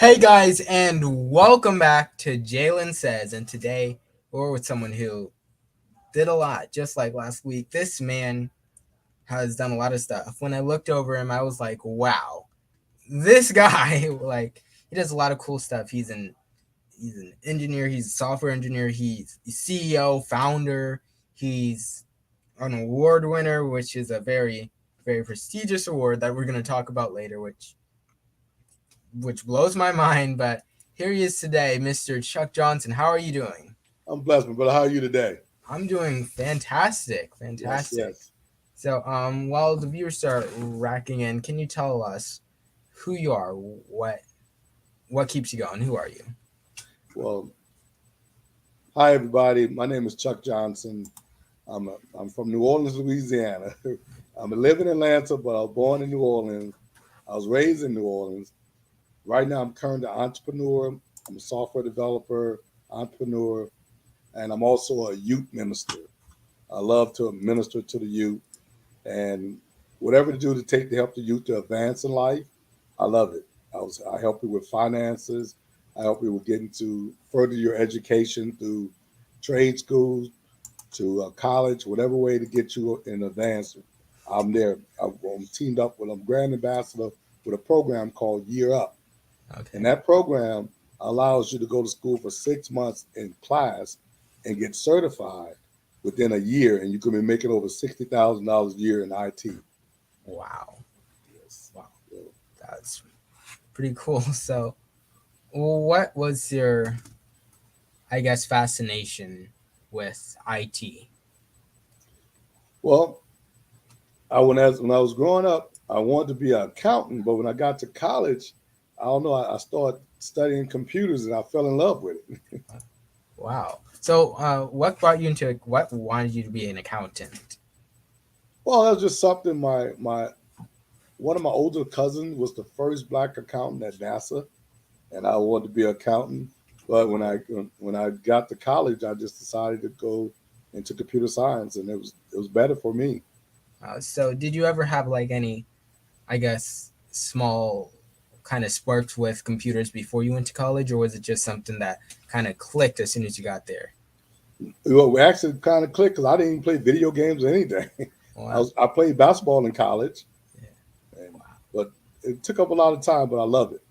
Hey guys, and welcome back to Jalen Says. And today we're with someone who did a lot, just like last week. This man has done a lot of stuff. When I looked over him, I was like, wow, this guy, like, he does a lot of cool stuff. He's an engineer, he's a software engineer, he's CEO, founder, he's an award winner, which is a very, very prestigious award that we're going to talk about later, which blows my mind. But here he is today, Mr. Chuck Johnson. How are you doing? I'm blessed, my brother. How are you today? I'm doing fantastic, Yes, fantastic. yes. So, while the viewers start racking in, can you tell us who you are? What keeps you going? Who are you? Well, hi everybody. My name is Chuck Johnson. I'm from New Orleans, Louisiana. I'm living in Atlanta, but I was born in New Orleans. I was raised in New Orleans. Right now, I'm currently an entrepreneur. I'm a software developer, entrepreneur, and I'm also a youth minister. I love to minister to the youth and whatever to do to help the youth to advance in life. I love it. I help you with finances. I help you with getting to further your education through trade schools to college, whatever way to get you in advance. I'm there. I'm teamed up with a brand ambassador with a program called Year Up, and Okay. that program allows you to go to school for 6 months in class and get certified within a year, and you can be making over $60,000 a year in IT. Wow. Yes. Wow. So, That's pretty cool. So, what was your, I guess, fascination with IT? well, when I was growing up, I wanted to be an accountant, but when I got to college, I don't know, I started studying computers and I fell in love with it. Wow. So, what brought you into what wanted you to be an accountant? Well, that was just something my one of my older cousins was the first black accountant at NASA, and I wanted to be an accountant. But when I got to college, I just decided to go into computer science, and it was better for me. So, did you ever have like any, I guess, small kind of sparks with computers before you went to college, or was it just something that kind of clicked as soon as you got there? Well, we actually kind of clicked because I didn't even play video games or anything. Wow. I played basketball in college, Yeah. and Wow. but it took up a lot of time, but I love it.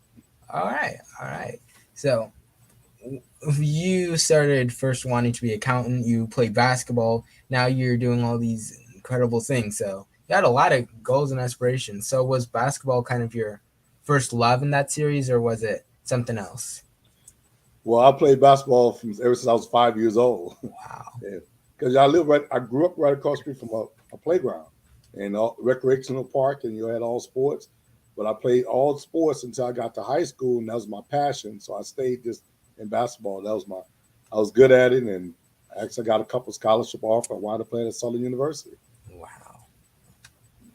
All right. All right. So, you started first wanting to be accountant. You played basketball. Now you're doing all these incredible things. So, you had a lot of goals and aspirations. So, was basketball kind of your first love in that series, or was it something else? Well, I played basketball from ever since I was 5 years old. Wow. Because I grew up right across the street from a playground and a recreational park, and you had all sports. But I played all sports until I got to high school, and that was my passion. So I stayed just in basketball. I was good at it, and I actually got a couple scholarship offers. I wanted to play at Southern University. Wow.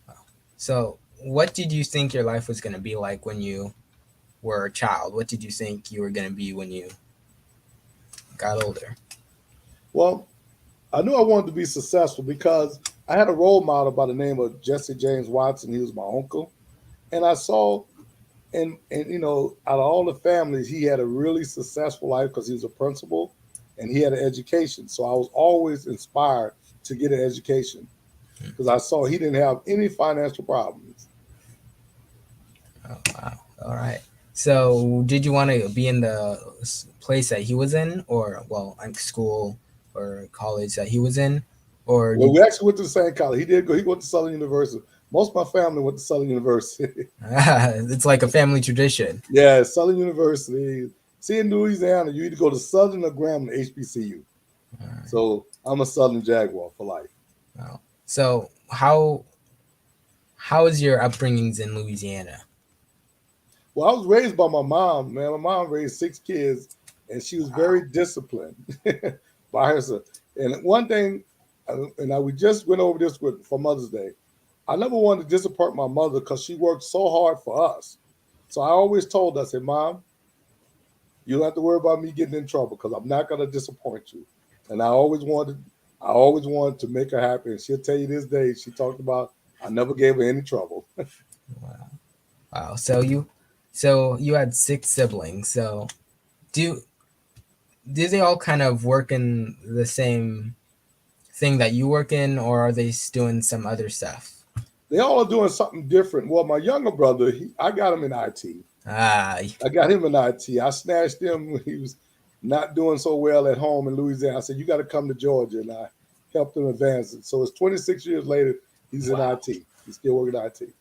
Wow. So, what did you think your life was going to be like when you were a child? What did you think you were going to be when you got older? Well, I knew I wanted to be successful because I had a role model by the name of Jesse James Watson. He was my uncle, and I saw and out of all the families, he had a really successful life because he was a principal and he had an education. So I was always inspired to get an education because I saw he didn't have any financial problems. Oh, wow. All right. So, did you want to be in the place that he was in, or well, like school or college that he was in, or Well, did we actually went to the same college. He did go. He went to Southern University. Most of my family went to Southern University. it's like a family tradition? Yeah, Southern University. See, in Louisiana, you either go to Southern or Grambling, HBCU. All right. So I'm a Southern Jaguar for life. Wow. So, how is your upbringings in Louisiana? Well, I was raised by my mom, man. My mom raised 6 kids, and she was very Wow. disciplined by herself. And one thing, we just went over this for Mother's Day. I never wanted to disappoint my mother because she worked so hard for us. So I always told her, I said, Mom, you don't have to worry about me getting in trouble because I'm not going to disappoint you. And I always wanted to make her happy. And she'll tell you this day, she talked about I never gave her any trouble. Wow. Wow. So So you had six siblings. So do do they all kind of work in the same thing that you work in, or are they doing some other stuff? They all are doing something different. Well, my younger brother, I got him in IT. Ah, I got him in IT. I snatched him when he was not doing so well at home in Louisiana. I said, "You got to come to Georgia," and I helped him advance it. So it's 26 years later. He's in wow, IT. He's still working IT.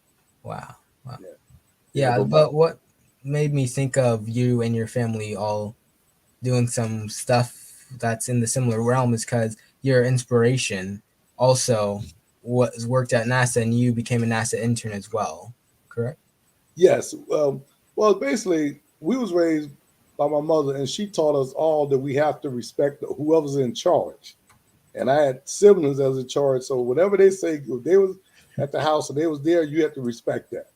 wow, wow. Yeah, yeah. Yeah, But my but what made me think of you and your family all doing some stuff that's in the similar realm is because your inspiration also was worked at NASA and you became a NASA intern as well, correct? yes, well, basically, we was raised by my mother, and she taught us all that we have to respect whoever's in charge. And I had siblings that was in charge, so whatever they say, if they was at the house and they was there, you have to respect that.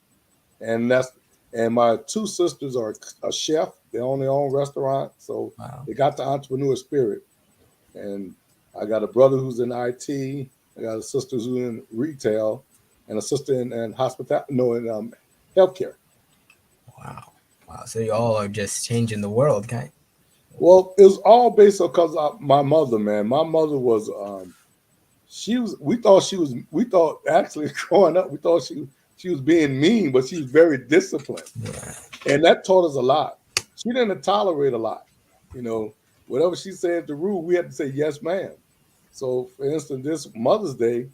And that's and my two sisters are a chef. They own their own restaurant, so Wow. they got the entrepreneur spirit. And I got a brother who's in IT. I got a sister who's in retail, and a sister in hospitality, no, in healthcare. Wow. Wow. So you all are just changing the world, kind. Well, it was all based on because my mother, man. My mother was she was we thought actually growing up we thought she was being mean, but she was very disciplined, Yeah. and that taught us a lot. She didn't tolerate a lot, you know. Whatever she said to rule, we had to say yes, ma'am. So, for instance, this Mother's Day,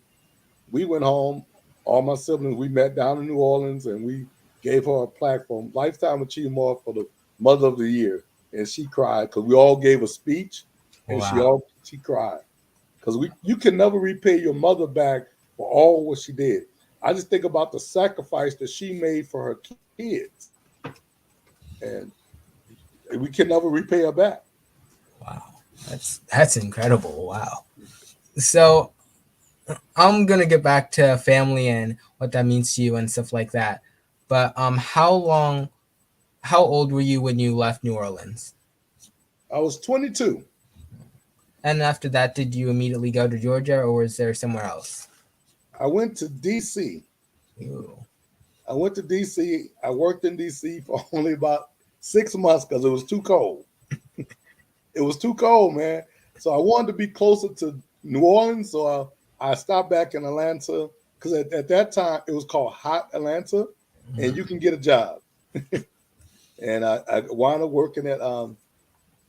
we went home. All my siblings we met down in New Orleans, and we gave her a platform, Lifetime Achievement Award for the Mother of the Year, and she cried because we all gave a speech, and Wow. she cried because we you can never repay your mother back for all what she did. I just think about the sacrifice that she made for her kids, and we can never repay her back. Wow. That's incredible. Wow. So I'm gonna get back to family and what that means to you and stuff like that. But how old were you when you left New Orleans? I was 22. And after that, did you immediately go to Georgia, or was there somewhere else? I went to DC. Ooh. I went to DC. I worked in DC for only about 6 months because it was too cold. It was too cold, man. So I wanted to be closer to New Orleans. So I stopped back in Atlanta because at that time it was called Hot Atlanta, and you Mhm. can get a job. And I wound up working at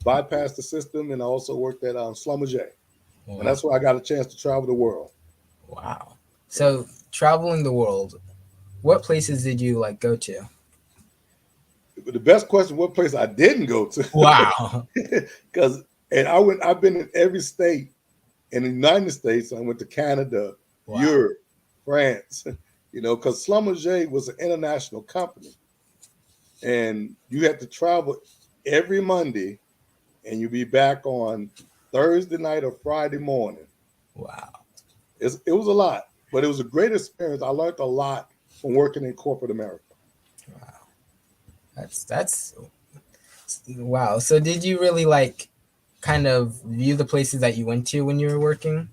Bypass the System, and I also worked at Schlumberger. And Wow. that's where I got a chance to travel the world. Wow. Yeah. So traveling the world, what places did you like go to? But the best question, what place I didn't go to, Wow. because and I've been in every state in the United States. I went to Canada, Wow. Europe, France, because Schlumberger was an international company, and you had to travel every Monday, and you'd be back on Thursday night or Friday morning. Wow. It was a lot, but it was a great experience. I learned a lot from working in corporate America. Wow. That's wow. So did you really like kind of view the places that you went to when you were working?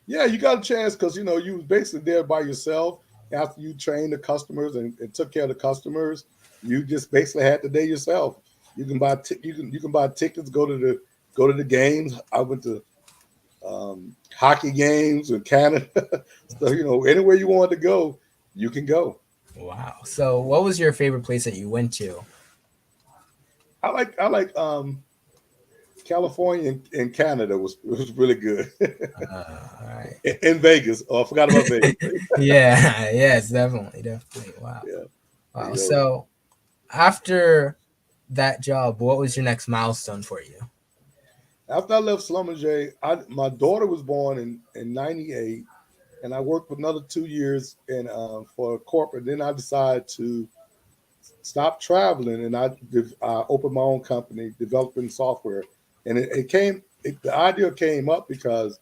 Yeah, you got a chance because you was basically there by yourself after you trained the customers and took care of the customers. You just basically had the day yourself. You can buy tickets, go to the games. I went to hockey games in Canada. So anywhere you want to go, you can go. Wow. So what was your favorite place that you went to? I like California and Canada was really good. All right. In Vegas. Oh, I forgot about Vegas. Yeah. Yes. Definitely. Definitely. Wow. Yeah, Wow. you know. So after that job, what was your next milestone for you? After I left Schlumberger, my daughter was born in '98, and I worked for another 2 years for corporate. Then I decided to stop traveling, and I opened my own company developing software. And the idea came up because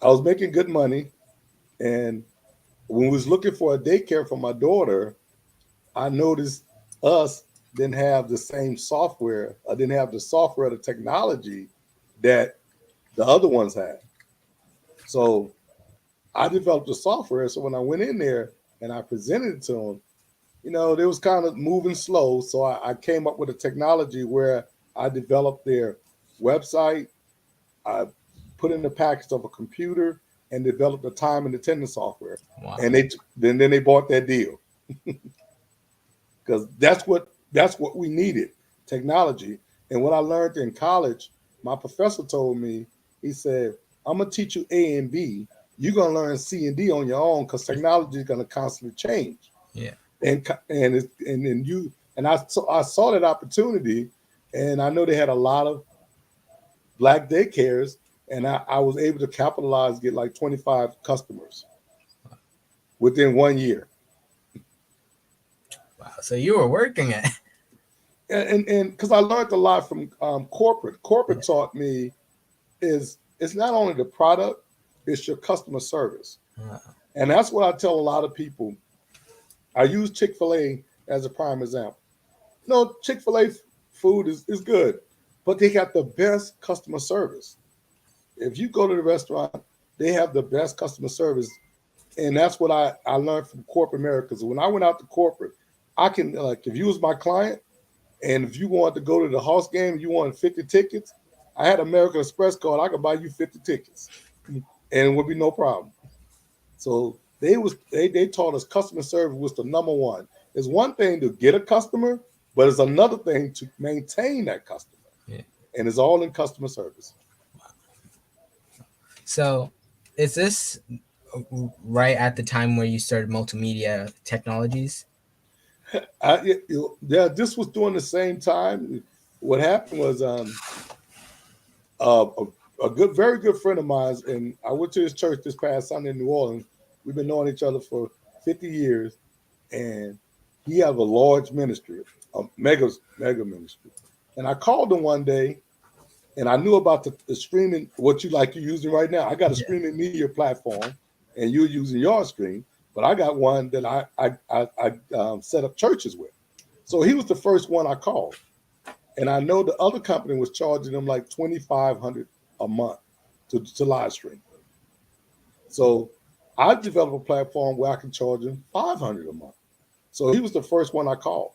I was making good money, and when we was looking for a daycare for my daughter, I noticed us didn't have the same software. I didn't have the software, the technology that the other ones had. So I developed the software. So when I went in there and I presented it to them, they was kind of moving slow. So I came up with a technology where I developed their website. I put in the package of a computer and developed the time and attendance software. Wow. And then they bought that deal because that's what we needed, technology. And what I learned in college, my professor told me, he said, I'm gonna teach you A and B. You're gonna learn C and D on your own because technology is gonna constantly change. Yeah. And then I saw that opportunity, and I know they had a lot of black daycares, and I was able to capitalize, get like 25 customers within 1 year. Wow. So you were working it. And because I learned a lot from corporate. Yeah. Corporate taught me is it's not only the product, it's your customer service. Uh, And that's what I tell a lot of people. I use Chick-fil-A as a prime example. No, Chick-fil-A food is good, but they got the best customer service. If you go to the restaurant, they have the best customer service. And that's what I learned from corporate America. So when I went out to corporate, I can, like, if you was my client and if you wanted to go to the House game, you wanted 50 tickets, I had American Express card. I could buy you 50 tickets and it would be no problem. So they taught us customer service was the number one. It's one thing to get a customer, but it's another thing to maintain that customer. yeah. And it's all in customer service. So is this right at the time where you started multimedia technologies? Yeah, this was during the same time. What happened was a very good friend of mine, and I went to his church this past Sunday in New Orleans. We've been knowing each other for 50 years, and he has a large ministry, a mega ministry. And I called him one day, and I knew about the streaming, what you're using right now. I got a Yeah. streaming media platform, and you're using your stream, but I got one that I set up churches with. So he was the first one I called, and I know the other company was charging them like 2,500 a month to live stream. So I developed a platform where I can charge him 500 a month. So he was the first one I called.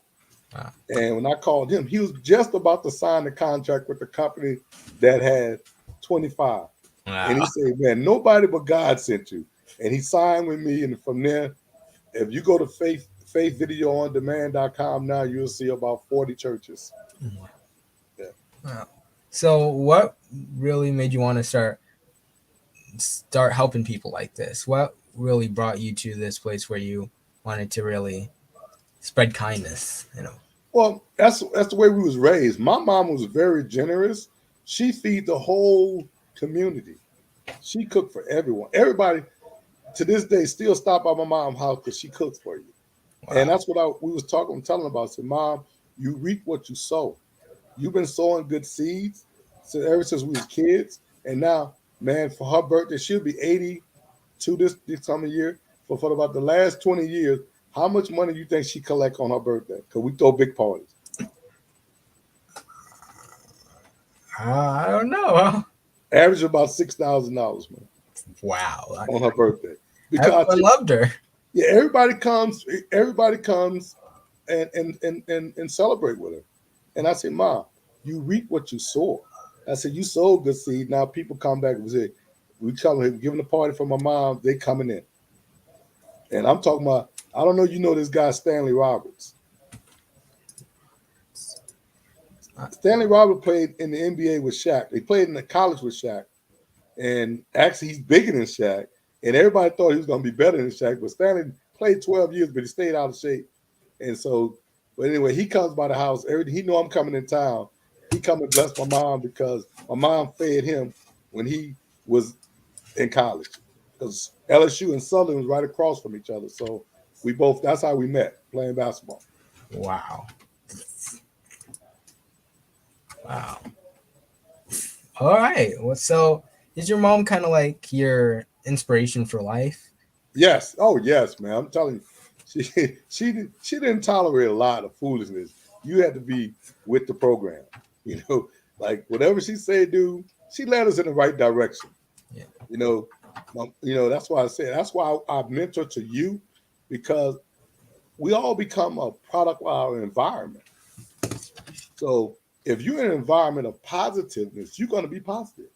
Wow. And when I called him, he was just about to sign the contract with the company that had 25. And he Wow. said, man, nobody but God sent you. And he signed with me. And from there, if you go to faithvideoondemand.com now, you'll see about 40 churches. Yeah. Wow. So what really made you want to start helping people like this? What really brought you to this place where you wanted to really spread kindness? Well, that's the way we was raised. My mom was very generous. She feed the whole community. She cooked for everyone. Everybody to this day still stop by my mom's house because she cooks for you. And Wow. that's what we was talking, I'm telling about. I said, Mom, you reap what you sow. You've been sowing good seeds so ever since we was kids. And now, man, for her birthday, she'll be 82 this time of year. For about the last 20 years, how much money do you think she collect on her birthday? Because we throw big parties. I don't know. Average about $6,000, man, Wow. on her birthday. Because Everyone loved her. yeah, everybody comes and celebrate with her. And I said, Mom, you reap what you sow. I said, you sowed good seed. Now people come back and say, we come here giving a party for my mom, they coming in. And I'm talking about, I don't know, this guy Stanley Roberts. Stanley Roberts played in the NBA with Shaq. He played in the college with Shaq. And actually he's bigger than Shaq. And everybody thought he was gonna be better than Shaq, but Stanley played 12 years, but he stayed out of shape. And so, but anyway, he comes by the house. He know I'm coming in town. He come and bless my mom because my mom fed him when he was in college. Because LSU and Southern was right across from each other. So that's how we met, playing basketball. Wow. Wow. All right. Well, so is your mom kind of like your inspiration for life? Yes. Oh, yes, man. I'm telling you, she didn't tolerate a lot of foolishness. You had to be with the program, you know, like whatever she said, do, she led us in the right direction. Yeah. You know, that's why I say that's why I mentor to you because we all become a product of our environment. So if you're in an environment of positiveness, you're going to be positive.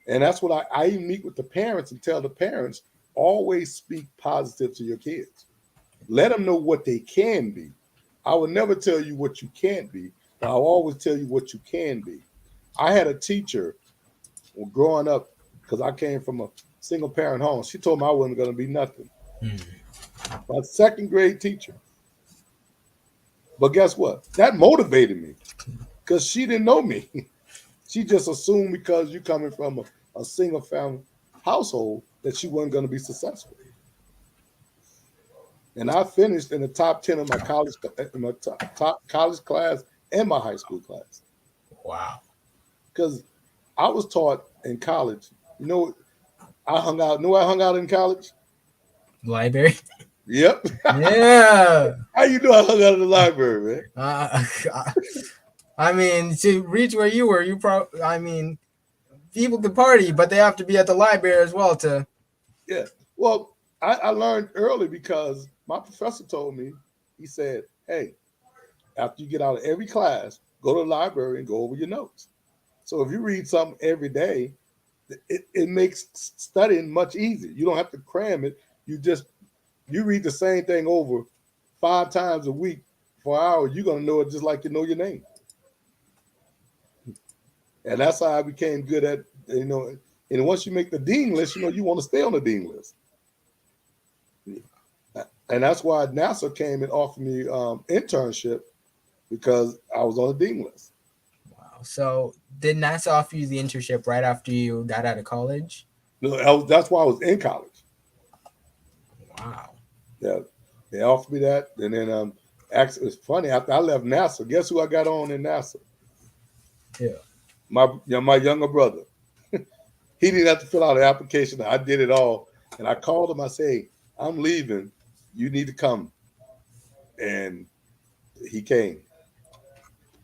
And that's what I even meet with the parents and tell the parents, always speak positive to your kids. Let them know what they can be. I will never tell you what you can't be, but I'll always tell you what you can be. I had a teacher growing up, because I came from a single parent home. She told me I wasn't going to be nothing. Hmm. My second grade teacher. But guess what? That motivated me because she didn't know me. She just assumed because you coming from a single family household that she wasn't going to be successful. And I finished in the top 10 of my college, in my top college class and my high school class. Wow. Because I was taught in college, you know, I hung out, I hung out in college? Library. Yep. Yeah. How you know I hung out in the library, man? Uh, I mean, to reach where you were, you probably. I mean, people can party, but they have to be at the library as well to. Yeah. Well, I learned early because my professor told me, he said, hey, after you get out of every class, go to the library and go over your notes. So if you read something every day, it makes studying much easier. You don't have to cram it. You read the same thing over 5 times a week for an hour. You're gonna know it just like you know your name. And that's how I became good at, you know. And once you make the dean list, you know you want to stay on the dean list. And that's why NASA came and offered me internship because I was on the dean list. Wow. So did NASA offer you the internship right after you got out of college? No, that's why I was in college. Wow. Yeah, they offered me that, and then actually, it's funny. After I left NASA, guess who I got on in NASA? Yeah. My younger brother. He didn't have to fill out an application. I did it all, and I called him. I say, hey, I'm leaving. You need to come, and he came.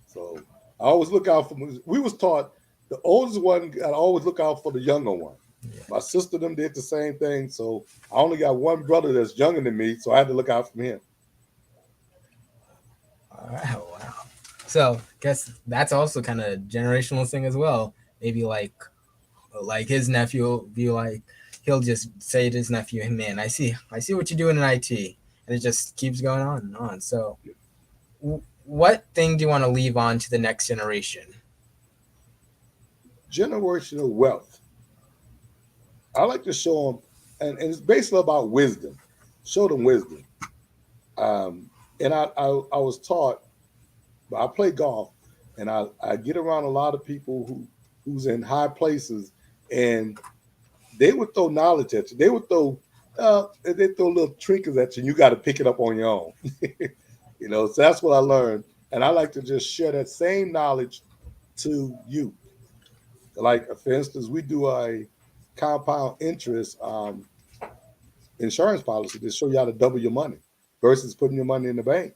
So I always look out for. We was taught the oldest one. I always look out for the younger one. Yeah. My sister them did the same thing. So I only got one brother that's younger than me, so I had to look out for him. All right. Wow. So guess that's also kind of generational thing as well. Maybe like his nephew will be like he'll just say to his nephew, "Hey man, I see what you're doing in IT," and it just keeps going on and on. So, what thing do you want to leave on to the next generation? Generational wealth. I like to show them, and it's basically about wisdom. Show them wisdom. Um, and I was taught. I play golf, and I get around a lot of people who's in high places, and they would throw knowledge at you. They throw little trinkets at you, and you got to pick it up on your own. You know, so that's what I learned, and I like to just share that same knowledge to you. Like for instance, we do a compound interest insurance policy to show you how to double your money versus putting your money in the bank.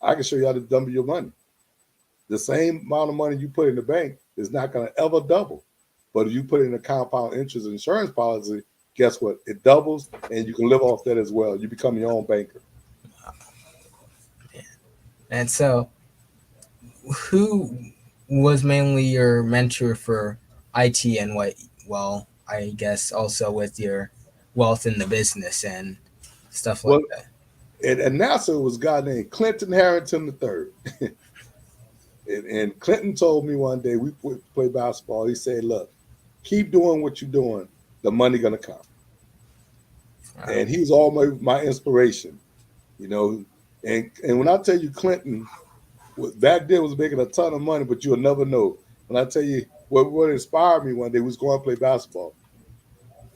I can show you how to double your money. The same amount of money you put in the bank is not going to ever double. But if you put in a compound interest insurance policy, guess what? It doubles and you can live off that as well. You become your own banker. And so, who was mainly your mentor for IT and what? Well, I guess also with your wealth in the business and stuff like Well, that. at NASA was a guy named Clinton Harrington III. And Clinton told me one day, we played basketball. He said, look, keep doing what you're doing. The money going to come. Wow. And he was all my inspiration, you know. And when I tell you Clinton, back then was making a ton of money, but you'll never know. When I tell you what inspired me one day was going to play basketball.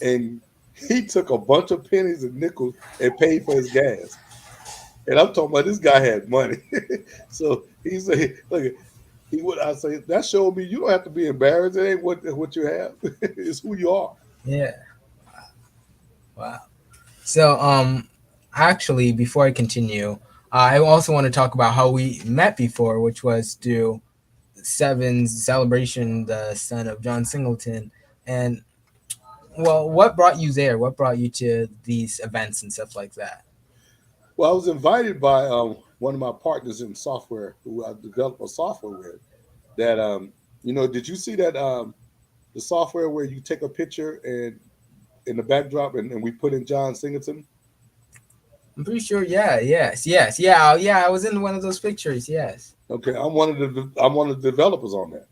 And he took a bunch of pennies and nickels and paid for his gas. And I'm talking about this guy had money. So he said, look, he would I say that showed me you don't have to be embarrassed. It ain't what you have. It's who you are. Yeah. Wow. So, actually, before I continue, I also want to talk about how we met before, which was through Seven's celebration, the son of John Singleton. And, well, what brought you there? What brought you to these events and stuff like that? Well, I was invited by one of my partners in software who I developed a software with. That did you see that the software where you take a picture and in the backdrop and we put in John Singleton? I'm pretty sure. Yeah. Yes. Yes. Yeah. Yeah. I was in one of those pictures. Yes. Okay, I'm one of the developers on that.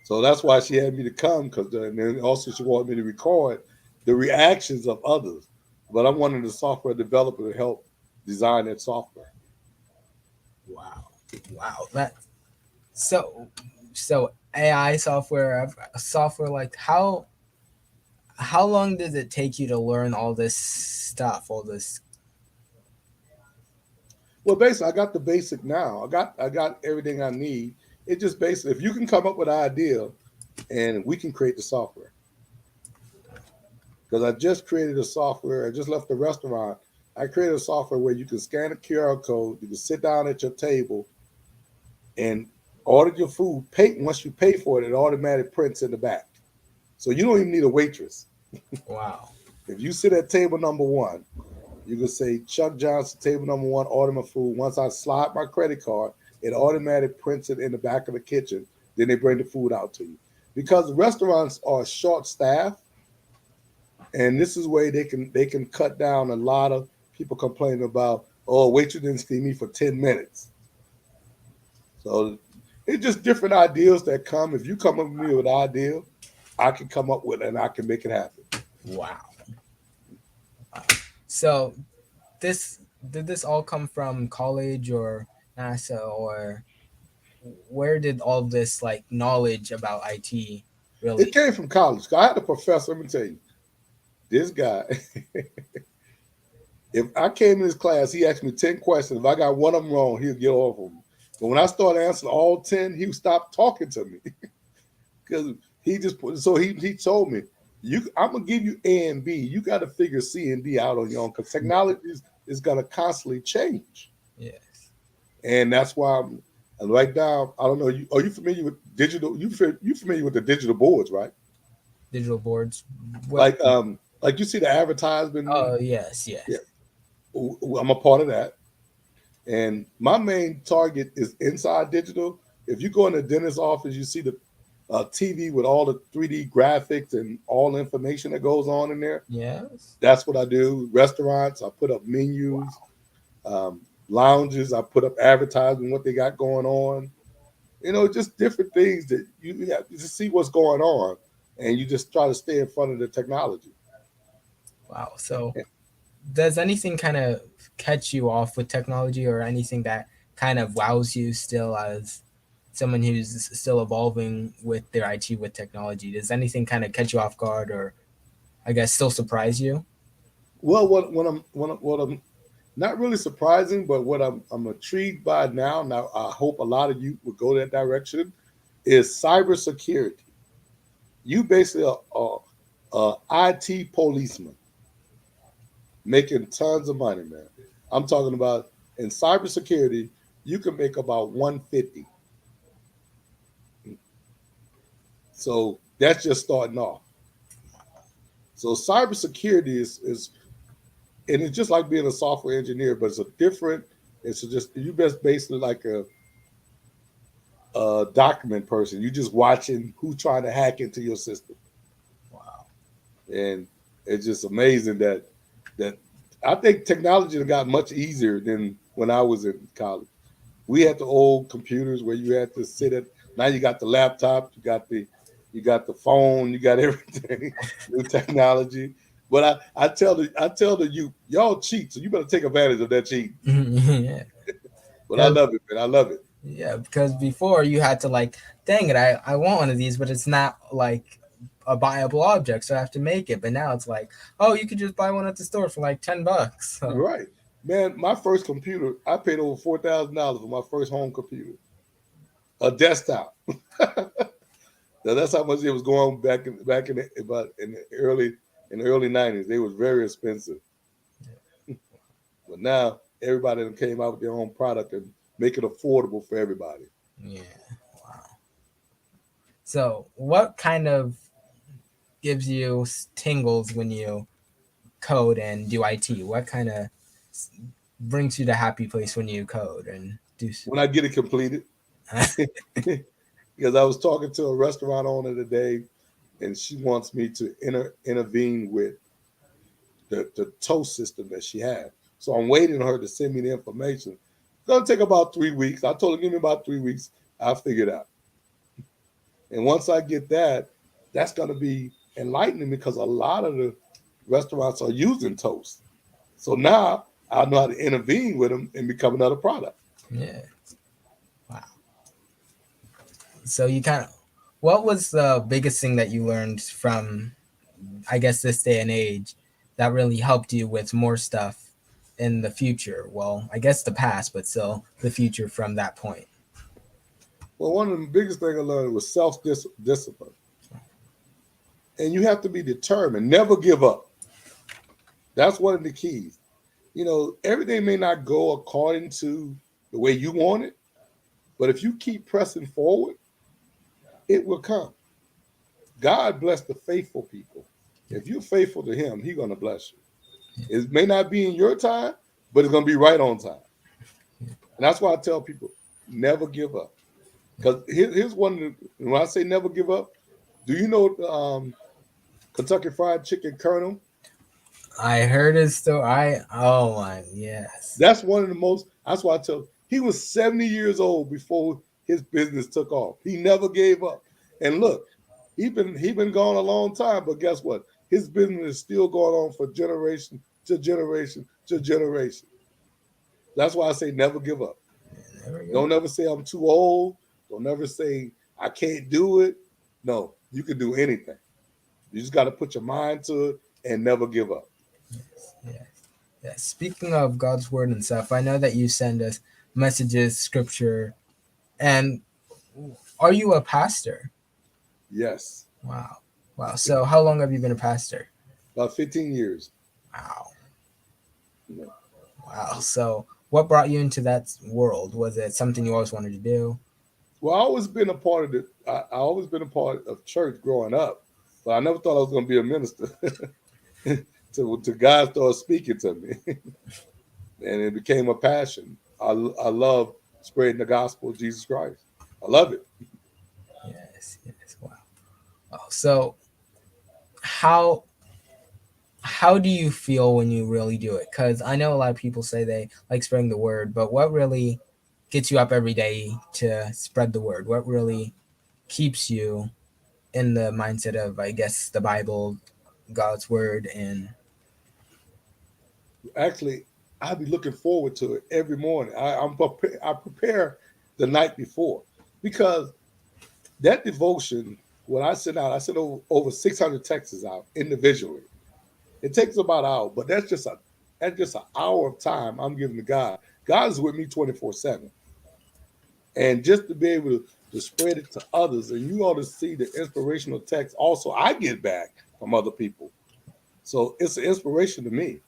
So that's why she had me to come because and then also she wanted me to record the reactions of others. But I'm one of the software developers to help design that software. Wow. Wow. That so so AI software like how long does it take you to learn all this stuff? All this. Well, basically, I got the basic now. I got everything I need. It just basically, if you can come up with an idea, and we can create the software. Because I just created a software. I just left the restaurant. I created a software where you can scan a QR code. You can sit down at your table and order your food. Pay once you pay for it, it automatically prints in the back. So you don't even need a waitress. Wow. If you sit at table number one, you can say Chuck Johnson, table number one, order my food. Once I slide my credit card, it automatically prints it in the back of the kitchen. Then they bring the food out to you. Because restaurants are short staffed, and this is where they can cut down a lot of people complaining about, oh, waitress didn't see me for 10 minutes. So it's just different ideas that come. If you come up with me with an idea, I can come up with it and I can make it happen. Wow. So this did this all come from college or NASA, or where did all this like knowledge about IT It really? came from college. I had a professor. Let me tell you, this guy. If I came in his class, he asked me 10 questions. If I got one of them wrong, he'd get off on me. But when I started answering all 10, he would stop talking to me because he just put. So he told me, I'm gonna give you A and B. You got to figure C and D out on your own because technology is gonna constantly change, Yes. and that's why I'm. And right now, I don't know. Are you familiar with digital? You familiar with the digital boards, right? Digital boards. What? Like you see the advertisement. Oh yes, Yeah, yes. I'm a part of that. And my main target is inside digital. If you go in the dentist's office, you see the TV with all the 3D graphics and all the information that goes on in there. Yes. That's what I do. Restaurants, I put up menus. Lounges, I put up advertising what they got going on. Just different things that you have to see what's going on, and you just try to stay in front of the technology. Wow. So does anything kind of catch you off with technology, or anything that kind of wows you still as someone who's still evolving with their IT with technology? Does anything kind of catch you off guard, or I guess still surprise you? Well, what I'm not really surprising, but what I'm intrigued by now. Now, I hope a lot of you would go that direction. Is cybersecurity. You basically are IT policeman making tons of money, man. I'm talking about in cybersecurity, you can make about 150. So that's just starting off. So cybersecurity is and it's just like being a software engineer, but it's a different. It's just you best basically like a document person. You just watching who trying to hack into your system, Wow. and it's just amazing that I think technology has got much easier than when I was in college. We had the old computers where you had to sit at. Now you got the laptop, you got the phone, you got everything, new technology. But I tell the you y'all cheat, so you better take advantage of that cheat. Yeah. But I Because love it, man. I love it. yeah, because before you had to like, dang it, I want one of these, but it's not like a buyable object, so I have to make it. But now it's like, oh, you could just buy one at the store for like $10. You're So right, man. My first computer, I paid over $4,000 for my first home computer, a desktop. Now, that's how much it was going back in the early '90s. They was very expensive, but now everybody came out with their own product and make it affordable for everybody. yeah, wow. So what kind of gives you tingles when you code and do IT? What kind of brings you to happy place when you code and do. When I get it completed, because I was talking to a restaurant owner today, and she wants me to intervene with the toast system that she had. So I'm waiting on her to send me the information. It's gonna take about 3 weeks. I told her, give me about 3 weeks. I'll figure it out. And once I get that, that's gonna be enlightening because a lot of the restaurants are using toast. So now I know how to intervene with them and become another product. Yeah. Wow. So you kind of, what was the biggest thing that you learned from, I guess, this day and age that really helped you with more stuff in the future? Well, I guess the past, but still the future from that point. Well, one of the biggest things I learned was self discipline. And you have to be determined, never give up. That's one of the keys. You know, everything may not go according to the way you want it, but if you keep pressing forward, it will come. God bless the faithful people. If you're faithful to Him, He's going to bless you. It may not be in your time, but it's going to be right on time. And that's why I tell people never give up. Because here's one, when I say never give up, do you know Kentucky Fried Chicken Colonel? I heard his story. Oh my, yes. That's one of the most, that's why I tell he was 70 years old before his business took off. He never gave up. And look, he been gone a long time, but guess what? His business is still going on for generation to generation to generation. That's why I say never give up. Don't ever say I'm too old. Don't ever say I can't do it. No, you can do anything. You just got to put your mind to it and never give up. Yes. Yeah. Speaking of God's word and stuff, I know that you send us messages, scripture, and are you a pastor? Yes. Wow. Wow. So how long have you been a pastor? About 15 years. Wow. Yeah. Wow. So what brought you into that world? Was it something you always wanted to do? Well, I always been a part of I always been a part of church growing up, but I never thought I was going to be a minister. to God started speaking to me, and it became a passion. I love spreading the gospel of Jesus Christ. I love it. Yes. Yes. Wow. Oh, so how how do you feel when you really do it? Because I know a lot of people say they like spreading the word, but what really gets you up every day to spread the word? What really keeps you in the mindset of, I guess, the Bible, God's word, and Actually, I'll be looking forward to it every morning. I prepare the night before because that devotion. When I send over 600 texts out individually. It takes about an hour, but that's just an hour of time I'm giving to God. God is with me 24/7, and just to be able to spread it to others, and you ought to see the inspirational text. Also, I get back from other people, so it's an inspiration to me.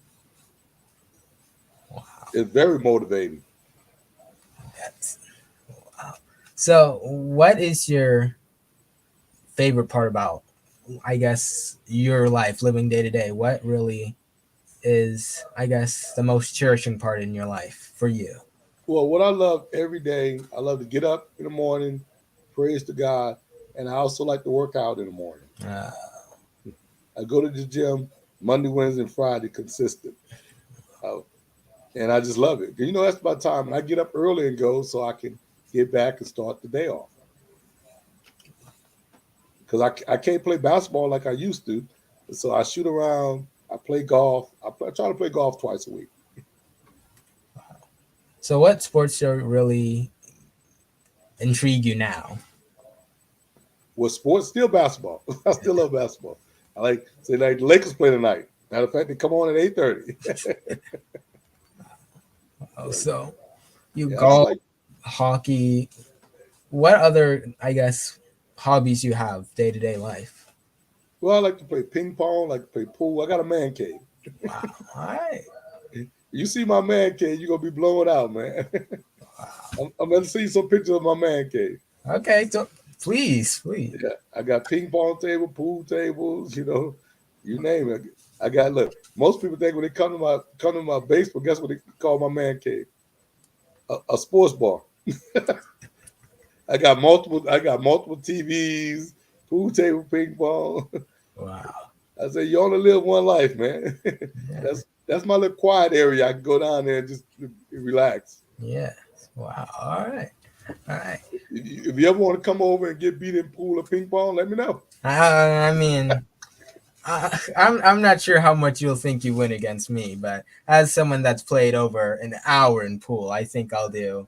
wow, It's very motivating. that's wow. So, what is your favorite part about, I guess, your life, living day to day? What really is, I guess, the most cherishing part in your life for you? Well, what I love every day, I love to get up in the morning, praise to God, and I also like to work out in the morning. Uh, I go to the gym Monday, Wednesday, and Friday consistent. Uh, and I just love it. You know, that's my time. And I get up early and go so I can get back and start the day off. Because I can't play basketball like I used to. So I shoot around, I play golf. I try to play golf twice a week. so, what sports do really intrigue you now? With sports, still basketball. I still love basketball. I like the Lakers play tonight. Matter of fact, they come on at 8:30. Oh, so you Yeah, I just golf, like. hockey. What other, I guess, hobbies you have day to day life? Well, I like to play ping pong. I like to play pool. I got a man cave. Wow. All right. You see my man cave, you're gonna be blown out, man. Wow. I'm gonna see some pictures of my man cave. Okay. So please, please. Yeah, I got ping pong table, pool tables, you name it. I got look. Most people think when they come to my basement, guess what they call my man cave? A sports bar. I got multiple TVs, pool table, ping pong. Wow. I say you only live one life, man. Yeah. that's my little quiet area. I can go down there and just relax. Yeah. Wow. All right. All right. If you ever want to come over and get beat in pool or ping pong, let me know. I mean, I'm not sure how much you'll think you win against me, but as someone that's played over an hour in pool, I think I'll do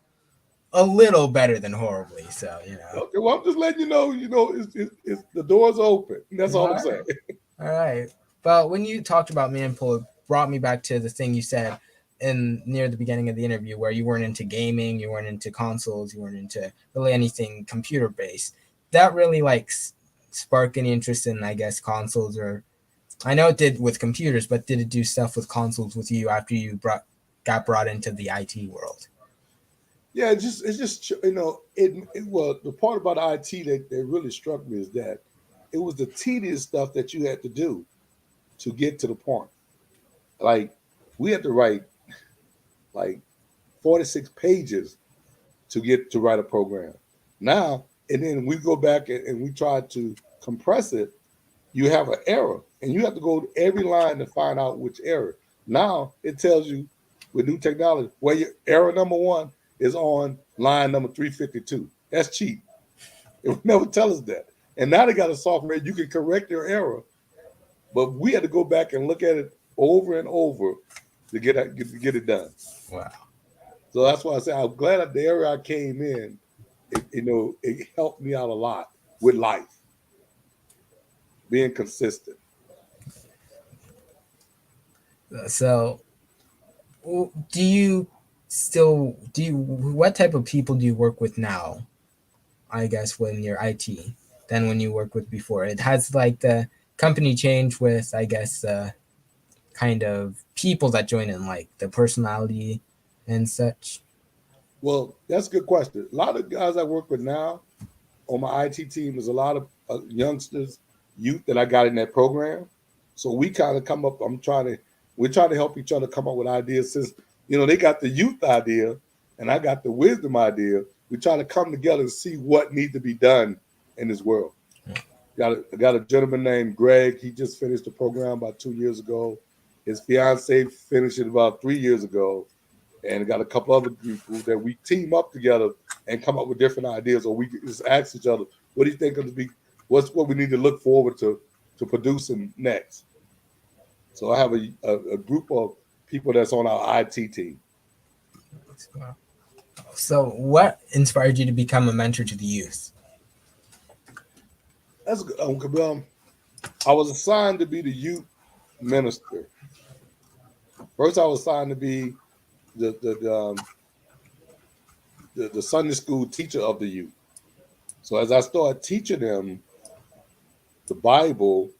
a little better than horribly. So Okay, well, I'm just letting you know. It's the door's open. That's all All I'm saying. right. All right. But when you talked about man pool, it brought me back to the thing you said in near the beginning of the interview, where you weren't into gaming, you weren't into consoles, you weren't into really anything computer based. That really like spark any interest in, I guess, consoles, or I know it did with computers, but did it do stuff with consoles with you after you got brought into the IT world? Yeah, it's just it well the part about IT that really struck me is that it was the tedious stuff that you had to do to get to the point. Like we had to write like 46 pages to get to write a program. Now and then we go back and we try to compress it. You have an error, and you have to go to every line to find out which error. Now it tells you with new technology where your error number one is on line number 352. That's cheap. It would never tell us that. And now they got a software you can correct your error, but we had to go back and look at it over and over to get it done. Wow. So that's why I say I'm glad that the area I came in, it helped me out a lot with life, being consistent. So, do you what type of people do you work with now? I guess when you're IT than when you worked with before. It has like the company change with, I guess, kind of people that join in, like the personality and such. Well, that's a good question. A lot of guys I work with now on my IT team is a lot of youngsters, youth that I got in that program. So we kind of come up. We're trying to help each other come up with ideas. Since they got the youth idea, and I got the wisdom idea. We try to come together and see what needs to be done in this world. Got a gentleman named Greg. He just finished the program about 2 years ago. His fiance finished it about 3 years ago, and got a couple other people that we team up together and come up with different ideas, or we just ask each other, "What do you think of what's what we need to look forward to producing next?" So I have a group of people that's on our IT team. So, what inspired you to become a mentor to the youth? That's I was assigned to be the youth minister. First, I was assigned to be the the Sunday school teacher of the youth. So as I started teaching them the Bible,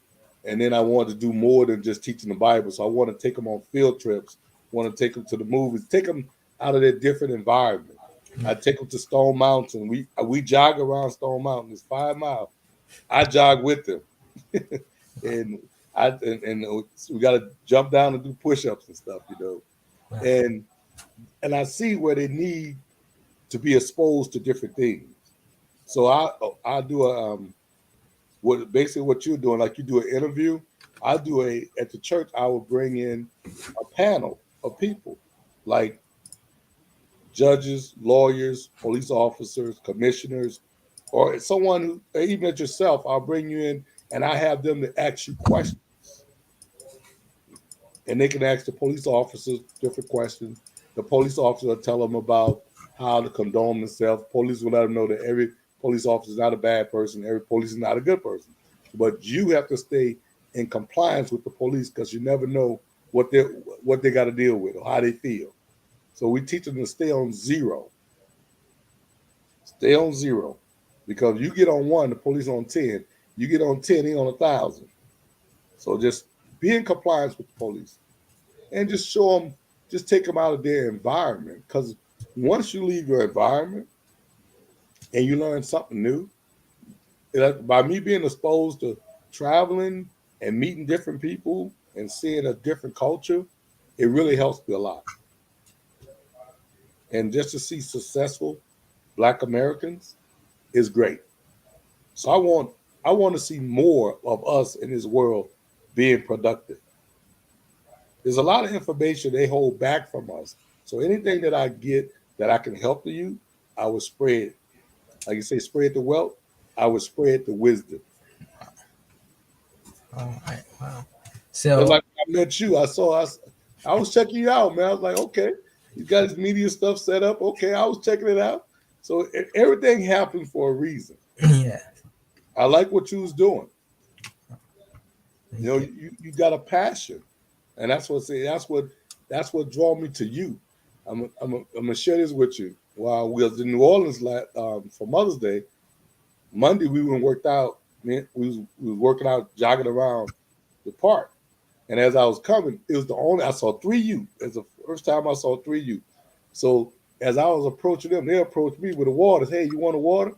and then I wanted to do more than just teaching the Bible. So I want to take them on field trips, want to take them to the movies, take them out of their different environment. I take them to Stone Mountain. We jog around Stone Mountain. It's 5 miles. I jog with them, and and we got to jump down and do push-ups and stuff. And and I see where they need to be exposed to different things. So I do what you're doing, like you do an interview. I do at the church. I will bring in a panel of people, like judges, lawyers, police officers, commissioners, or someone who, even at yourself. I'll bring you in, and I have them to ask you questions, and they can ask the police officers different questions. The police officer will tell them about how to condone themselves. Police will let them know that every police officer is not a bad person. Every police is not a good person. But you have to stay in compliance with the police because you never know what they got to deal with or how they feel. So we teach them to stay on zero. Stay on zero. Because you get on one, the police on 10. You get on 10, he on 1,000. So just be in compliance with the police and just show them, just take them out of their environment. Because once you leave your environment and you learn something new, by me being exposed to traveling and meeting different people, and seeing a different culture, it really helps me a lot. And just to see successful Black Americans is great. So I want to see more of us in this world being productive. There's a lot of information they hold back from us. So anything that I get that I can help to you, I will spread. Like you say, spread the wealth. I would spread the wisdom. All right. Wow. Just So like when I met you, I was checking you out, man. I was like, okay, you got his media stuff set up. Okay, I was checking it out. So everything happened for a reason. yeah. I like what you was doing. You Thank know, you. you got a passion, and that's what draw me to you. I'm gonna share this with you. While we was in New Orleans for Mother's Day, Monday we went and worked out. Man, we was working out, jogging around the park. And as I was coming, it was the only I saw three youth. It's the first time I saw three youth. So as I was approaching them, they approached me with a water. Hey, you want a water?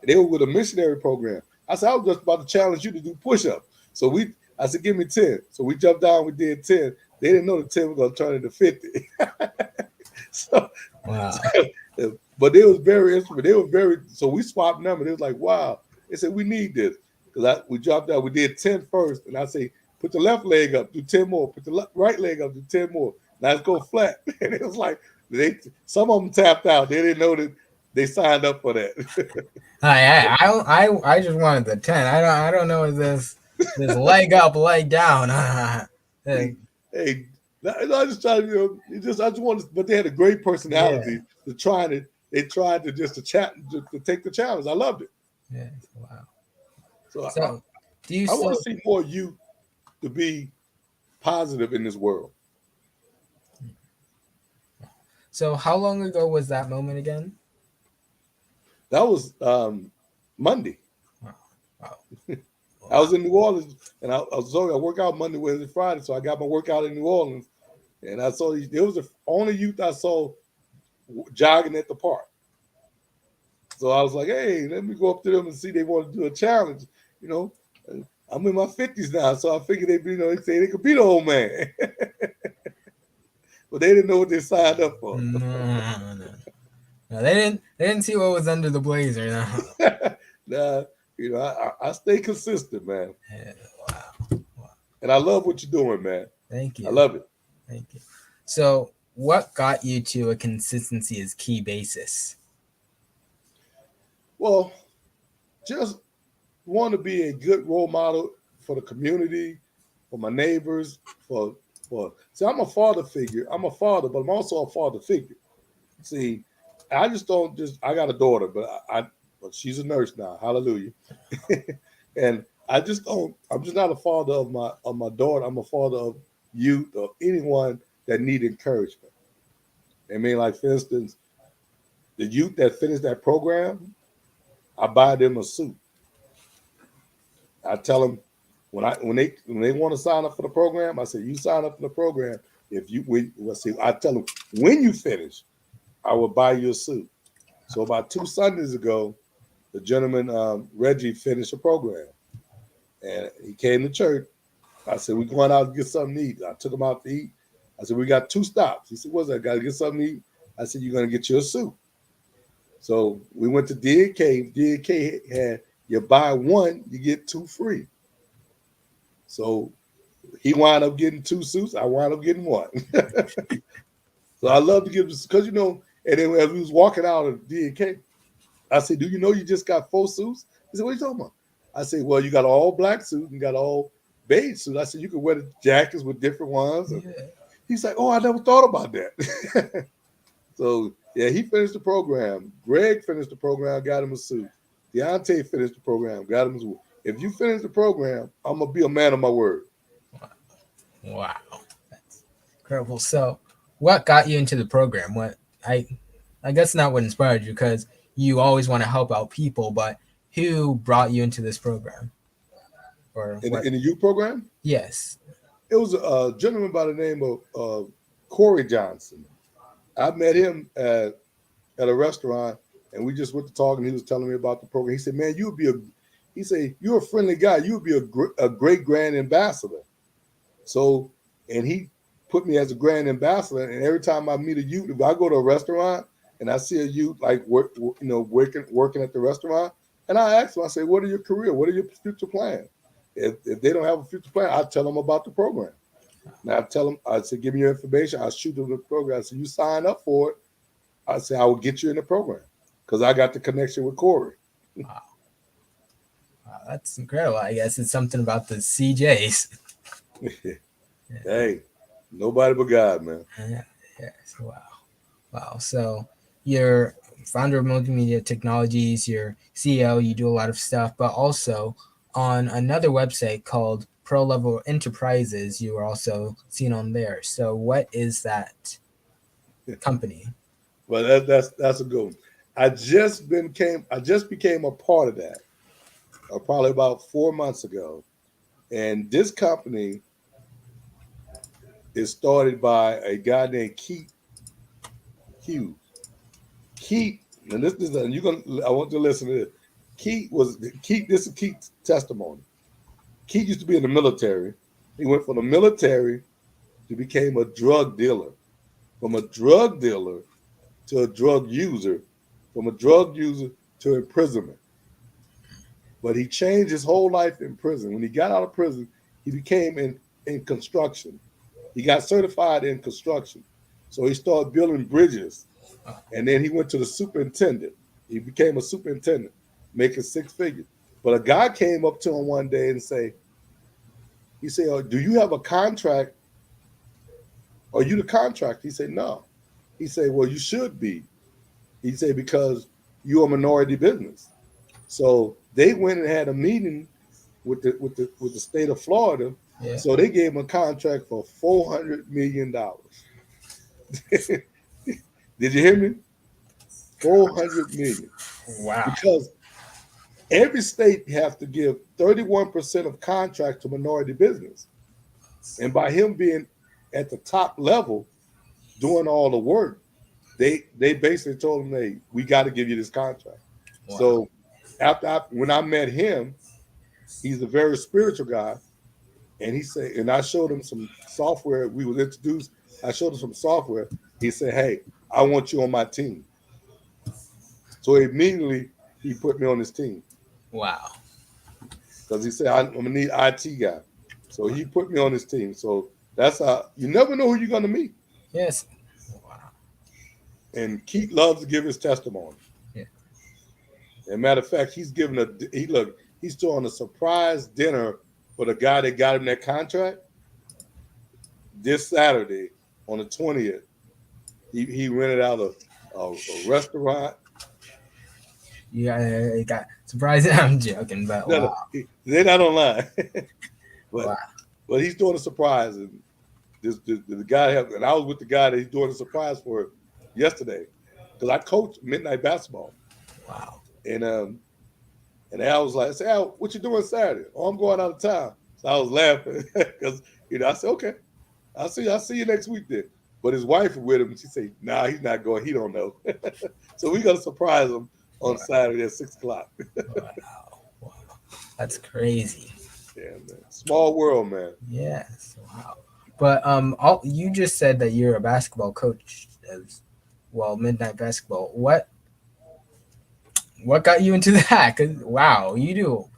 And they were with a missionary program. I said, I was just about to challenge you to do push-ups. So I said, give me 10. So we jumped down, we did 10. They didn't know the 10 was gonna turn into 50. so, Wow. but they was very instrumental. They were very so we swapped numbers. They was like, wow. They said, we need this. Because we dropped down, we did 10 first, and I say, put the left leg up, do 10 more. Put the right leg up, do 10 more. Now let's go flat. And it was like some of them tapped out. They didn't know that they signed up for that. I just wanted the 10. I don't know if this leg up, leg down. hey, Hey, hey, I just tried to, I just wanted, but they had a great yeah. personality to try to, they tried to just to chat, to take the challenge. I loved it. Yeah. Wow. So So do you I want to still see more youth to be positive in this world. so how long ago was that moment again? That was Monday. Wow. Wow. I Wow. was in New Orleans, and I work out Monday, Wednesday, Friday. So I got my workout in New Orleans, and I saw it was the only youth I saw jogging at the park. So I was like, hey, let me go up to them and see they want to do a challenge. You know, I'm in my 50s now, so I figured they say they could be the old man, but they didn't know what they signed up for. No. No, they didn't see what was under the blazer. No. nah, I stay consistent, man, Yeah, wow. Wow. and I love what you're doing, man. Thank I you. love it. Thank you. So what got you to a consistency as key basis? Well, just want to be a good role model for the community, for my neighbors, for see, I'm a father figure. I'm a father, but I'm also a father figure. See, I just don't just I got a daughter, but she's a nurse now. Hallelujah. and I just don't I'm just not a father of my daughter. I'm a father of youth or anyone that need encouragement. I mean, like for instance, the youth that finished that program, I buy them a suit. I tell them when they want to sign up for the program, I say you sign up for the program. If you let's see, I tell them when you finish, I will buy you a suit. So about 2 Sundays ago, the gentleman Reggie finished the program, and he came to church. I said we're going out to get something to eat. I took him out to eat. I said we got 2 stops. He said what's that? Got to get something to eat. I said you're gonna get you a suit. So we went to D&K. D&K had you buy one, you get two free. So he wound up getting two suits. I wound up getting one. So I love to give this because and then as we was walking out of D&K, I said, "Do you know you just got 4 suits?" He said, "What are you talking about?" I said, "Well, you got all black suit and got all beige suit." I said, "You can wear the jackets with different ones." And Yeah. he's like, "Oh, I never thought about that." So yeah, he finished the program. Greg finished the program, got him a suit. Deontay finished the program, got him a suit. If you finish the program, I'm gonna be a man of my word. Wow. That's incredible. So what got you into the program? What I guess not what inspired you because you always want to help out people, but who brought you into this program? Or In, what? in the youth program, Yes. it was a gentleman by the name of Corey Johnson. I met him at a restaurant, and we just went to talk, and he was telling me about the program. He said, "Man, he said you're a friendly guy. You would be a great grand ambassador." So, and he put me as a grand ambassador. And every time I meet a youth, if I go to a restaurant and I see a youth like working at the restaurant, and I ask them, I say, "What are your career? What are your future plans?" If they don't have a future plan, I tell them about the program. And I tell them, I say, "Give me your information." I shoot them the program. So you sign up for it. I say, "I will get you in the program because I got the connection with Corey." Wow. Wow, that's incredible. I guess it's something about the CJs. Hey, nobody but God, man. Yeah. Yes. Wow. Wow. So you're founder of Multimedia Technologies, you're CEO, you do a lot of stuff, but also on another website called Pro Level Enterprises, you are also seen on there. So what is that company? Well, that's a good one. I just became a part of that probably about 4 months ago, and this company is started by a guy named Keith Hughes. Keith, and this is you gonna I want you to listen to this. Keith. This is Keith's testimony. Keith used to be in the military. He went from the military to became a drug dealer. From a drug dealer to a drug user, from a drug user to imprisonment. But he changed his whole life in prison. When he got out of prison, he became in construction. He got certified in construction. So he started building bridges. And then he went to the superintendent. He became a superintendent, making six figures. But a guy came up to him one day and he said, "Oh, do you have a contract? Are you the contractor?" He said, "No." He said, "Well, you should be." He said, "Because you're a minority business." So they went and had a meeting with the state of Florida. Yeah. So they gave him a contract for $400 million. Did you hear me? 400 million. Wow. Because every state has to give 31% of contract to minority business. And by him being at the top level doing all the work, they basically told him, "Hey, we got to give you this contract." Wow. So when I met him, he's a very spiritual guy. And he said, and I showed him some software. We was introduced. I showed him some software. He said, "Hey, I want you on my team." So immediately he put me on his team Wow. because he said, "I'm gonna need IT guy." So he put me on his team. So that's how you never know who you're gonna meet. Yes. Wow. And Keith loves to give his testimony. Yeah. As a matter of fact, he's throwing a surprise dinner for the guy that got him that contract this Saturday on the 20th. He rented out a restaurant. Yeah, I got surprised. I'm joking, but No, wow. no, they're not online, but Wow. but he's doing a surprise, and the guy and I was with the guy that he's doing a surprise for yesterday because I coach midnight basketball, Wow. and Al was like, "Al, what you doing Saturday?" "Oh, I'm going out of town." So I was laughing because I said, "Okay, I'll see you next week then." But his wife was with him, and she said, "Nah, he's not going. He don't know." So we gonna surprise him on Wow. Saturday at 6 o'clock. Wow. Wow. That's crazy. Yeah, man. Small world, man. Yes. Wow. But all you just said that you're a basketball coach as well, midnight basketball. What got you into that? 'Cause, wow, you do.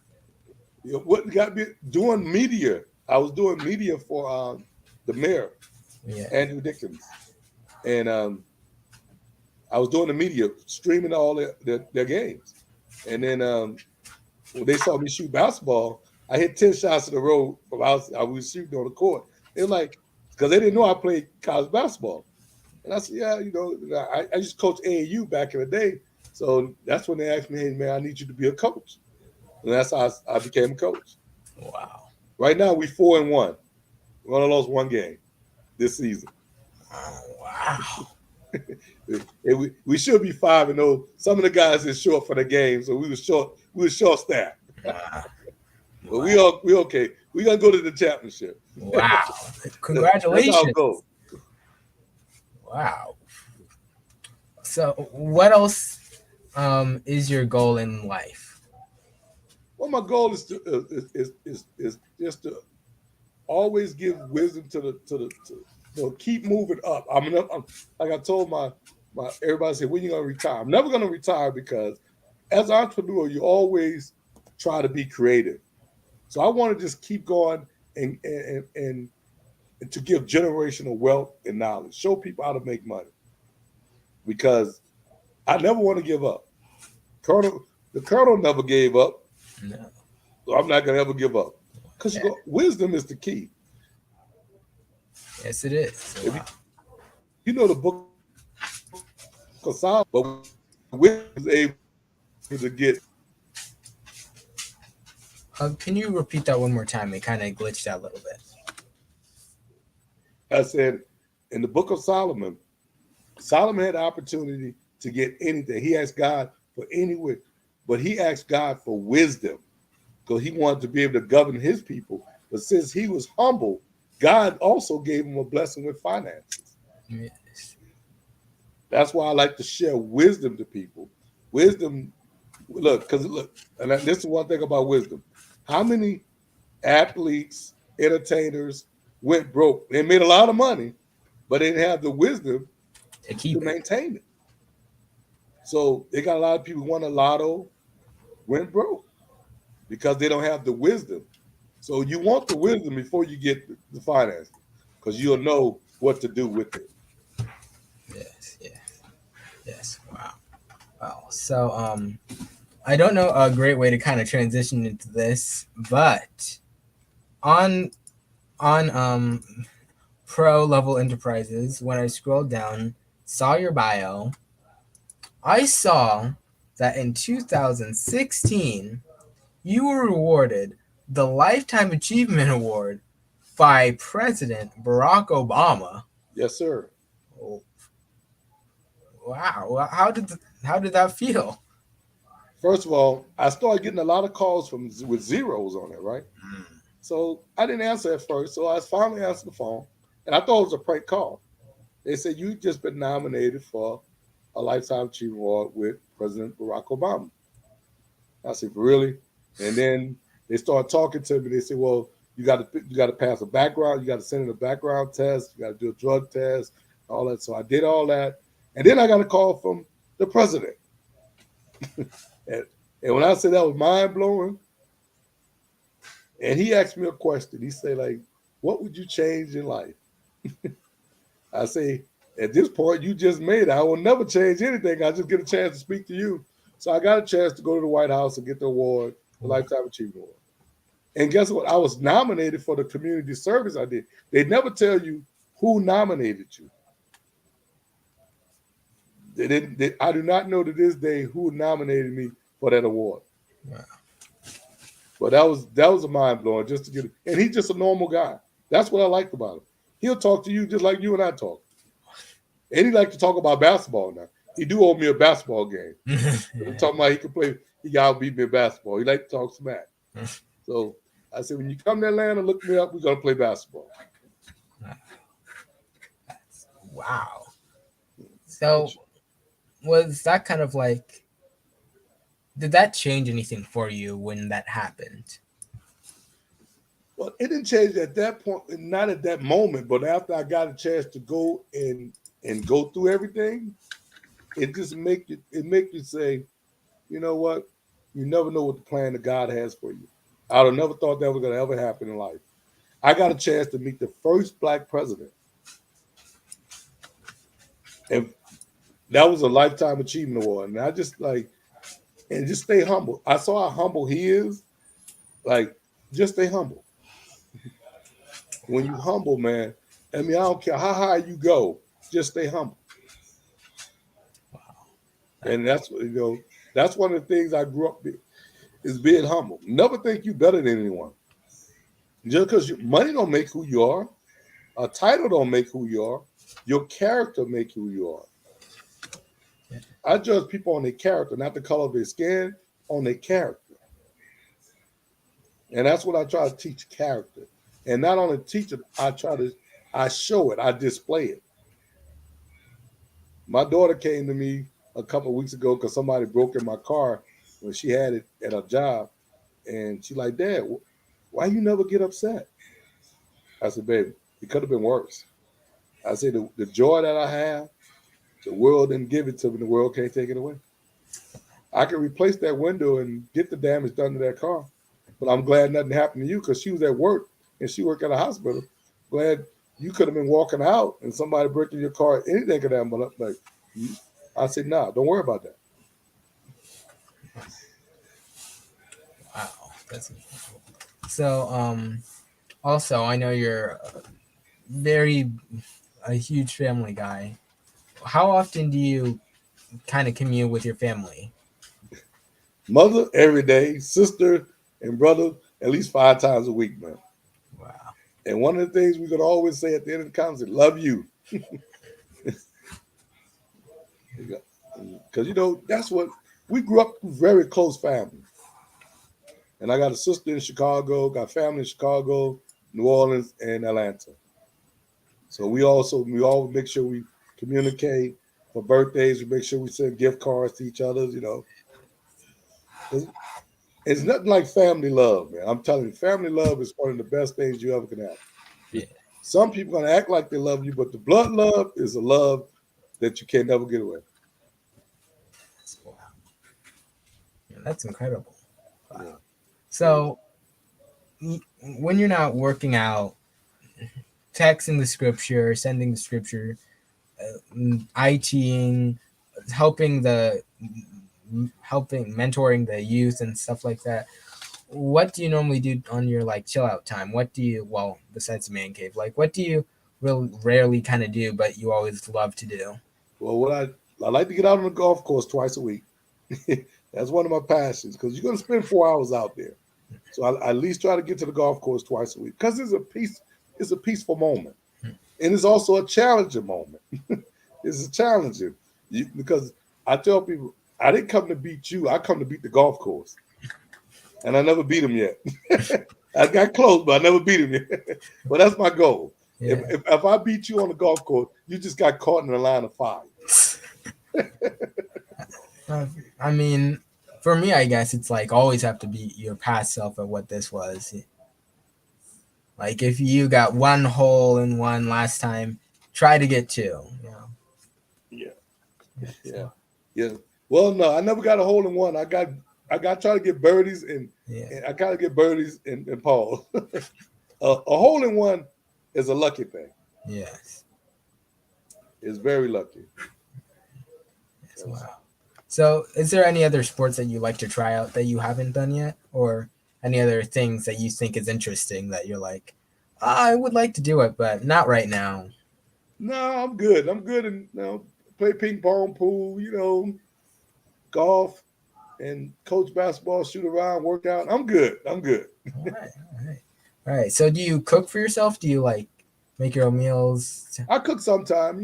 What got me doing media? I was doing media for the mayor, Yeah. Andrew Dickens, and I was doing the media, streaming all their games. And then when they saw me shoot basketball, I hit 10 shots in a row from outside. I was shooting on the court. They were like, because they didn't know I played college basketball. And I said, "Yeah, I used to coach AAU back in the day." So that's when they asked me, "Hey, man, I need you to be a coach." And that's how I became a coach. Wow. Right now, we 4-1. We only lost one game this season. Oh, wow. We should be 5-0. Some of the guys is short for the game, so we were short. We were short staffed, Wow. but we okay. We gonna go to the championship. Wow. That's how it Congratulations. goes. Wow. So, what else is your goal in life? Well, my goal is to is just to always give wisdom keep moving up. I'm like I told my everybody said, when you gonna retire? I'm never gonna retire because as an entrepreneur, you always try to be creative. So I want to just keep going and to give generational wealth and knowledge, show people how to make money because I never want to give up. The Colonel never gave up. No. So I'm not gonna ever give up because Yeah. wisdom is the key. Yes, it is. If Wow. you know the book of Solomon, but wisdom is able to get. Can you repeat that one more time? It kind of glitched out a little bit. I said in the book of Solomon, Solomon had the opportunity to get anything. He asked God for anywhere, but he asked God for wisdom because he wanted to be able to govern his people. But since he was humble, God also gave him a blessing with finances. Yes. That's why I like to share wisdom to people. Wisdom, look, and this is one thing about wisdom. How many athletes, entertainers went broke? They made a lot of money, but they didn't have the wisdom To to keep it. maintain it. So they got a lot of people who won a lotto, went broke because they don't have the wisdom. So you want the wisdom before you get the finances because you'll know what to do with it. Yes. Yes. Yes. Wow. Wow. So, I don't know a great way to kind of transition into this, but on on pro level enterprises, when I scrolled down, saw your bio, I saw that in 2016 you were rewarded the Lifetime Achievement Award by President Barack Obama. Yes, sir. Oh, wow! How did that feel? First of all, I started getting a lot of calls from with zeros on it, right? Mm. So I didn't answer at first. So I finally answered the phone, and I thought it was a prank call. They said you just been nominated for a lifetime achievement award with President Barack Obama. I said, really? And then they started talking to me. They said, well, you got to pass a background. You got to send in a background test. You got to do a drug test, all that. So I did all that, and then I got a call from the president. And, and when I said that was mind blowing, and he asked me a question. He said, like, what would you change in life? I say, at this point, you just made it. I will never change anything. I just get a chance to speak to you. So I got a chance to go to the White House and get the award, the Lifetime Achievement Award. And guess what? I was nominated for the community service I did. They never tell you who nominated you. They didn't. I do not know to this day who nominated me for that award. Wow. But that was a mind blowing just to get it. And he's just a normal guy. That's what I liked about him. He'll talk to you just like you and I talk. And he like to talk about basketball now. He do owe me a basketball game. He talking about he can play. He got beat me in basketball. He like to talk smack. So I said, when you come to Atlanta, look me up. We're gonna play basketball. Wow. So was that kind of like, did that change anything for you when that happened? Well, it didn't change at that point, not at that moment, but after I got a chance to go and go through everything, it just make you say, you know what? You never know what the plan that God has for you. I'd have never thought that was gonna ever happen in life. I got a chance to meet the first black president. And that was a lifetime achievement award. And I just like and just stay humble. I saw how humble he is. Like, just stay humble. When you humble, man, I mean, I don't care how high you go, just stay humble. And that's what that's one of the things I grew up with, is being humble. Never think you better than anyone. Just because money don't make who you are, a title don't make who you are, your character make who you are. I judge people on their character, not the color of their skin, on their character. And that's what I try to teach, character. And not only teach it, I show it, I display it. My daughter came to me a couple of weeks ago because somebody broke in my car when she had it at her job. And she like, Dad, why you never get upset? I said, baby, it could have been worse. I said, the joy that I have, the world didn't give it to me. The world can't take it away. I could replace that window and get the damage done to that car. But I'm glad nothing happened to you because she was at work and she worked at a hospital. Glad you could have been walking out and somebody breaking your car. Anything could happen. But like, I said, nah, don't worry about that. Wow, that's incredible. So also I know you're very a huge family guy. How often do you kind of commune with your family? Mother every day, sister and brother at least 5 times a week, man. Wow. And one of the things we could always say at the end of the conversation, love you. Because, that's what we grew up very close family. And I got a sister in Chicago, got family in Chicago, New Orleans, and Atlanta. So we all make sure we communicate for birthdays. We make sure we send gift cards to each other. It's, it's nothing like family love, man. I'm telling you, family love is one of the best things you ever can have. Yeah. Some people gonna act like they love you, but the blood love is a love that you can never get away. Wow. That's incredible. Wow. Yeah, yeah. So when you're not working out, texting the scripture, sending the scripture, ITing, helping the helping mentoring the youth and stuff like that. What do you normally do on your like chill out time? What do you besides man cave? Like what do you real rarely kind of do, but you always love to do? Well, I like to get out on the golf course twice a week. That's one of my passions because you're gonna spend 4 hours out there. So I at least try to get to the golf course twice a week because it's a peaceful moment, and it's also a challenging moment. It's a challenging because I tell people I didn't come to beat you. I come to beat the golf course, and I never beat him yet. I got close, but I never beat him yet. But that's my goal. Yeah. If I beat you on the golf course, you just got caught in the line of fire. I mean, for me, I guess it's like always have to be your past self at what this was. Like if you got one hole in one last time, try to get two. You know. Yeah, Yeah. yeah, So, yeah. Well, no, I never got a hole in one. I got try to get birdies yeah. and I gotta get birdies and Paul. A hole in one is a lucky thing. Yes. It's very lucky. Yes. Wow. So, is there any other sports that you like to try out that you haven't done yet, or any other things that you think is interesting that you're like, I would like to do it, but not right now. No, I'm good. I'm good and play ping pong, pool, golf, and coach basketball, shoot around, work out. I'm good. I'm good. All right, all right, all right. So, do you cook for yourself? Do you like make your own meals? I cook sometime.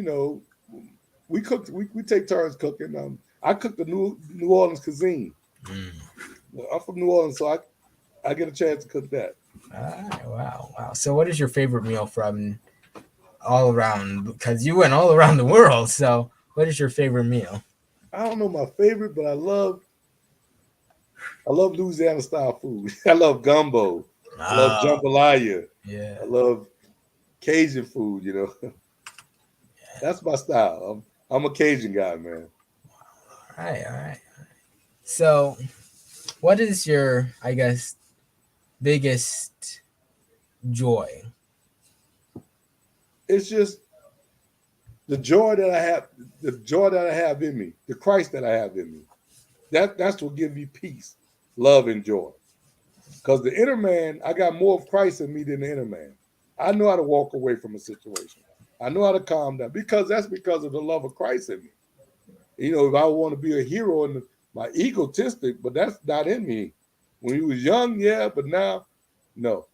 We cook. We take turns cooking. I cook the New Orleans cuisine. Mm. I'm from New Orleans, so I get a chance to cook that. All right, wow, wow. So, what is your favorite meal from all around? Because you went all around the world. So, what is your favorite meal? I don't know my favorite, but I love Louisiana style food. I love gumbo. I love Oh, jambalaya. yeah. I love Cajun food. That's my style. I'm a Cajun guy, man. All right, all right. So, what is your, I guess, biggest joy? It's just the joy that I have, the joy that I have in me, the Christ that I have in me. That's what gives me peace, love, and joy. Because the inner man, I got more of Christ in me than the inner man. I know how to walk away from a situation. I know how to calm down because of the love of Christ in me. If I want to be a hero and my egotistic, but that's not in me. When he was young, yeah, but now, no.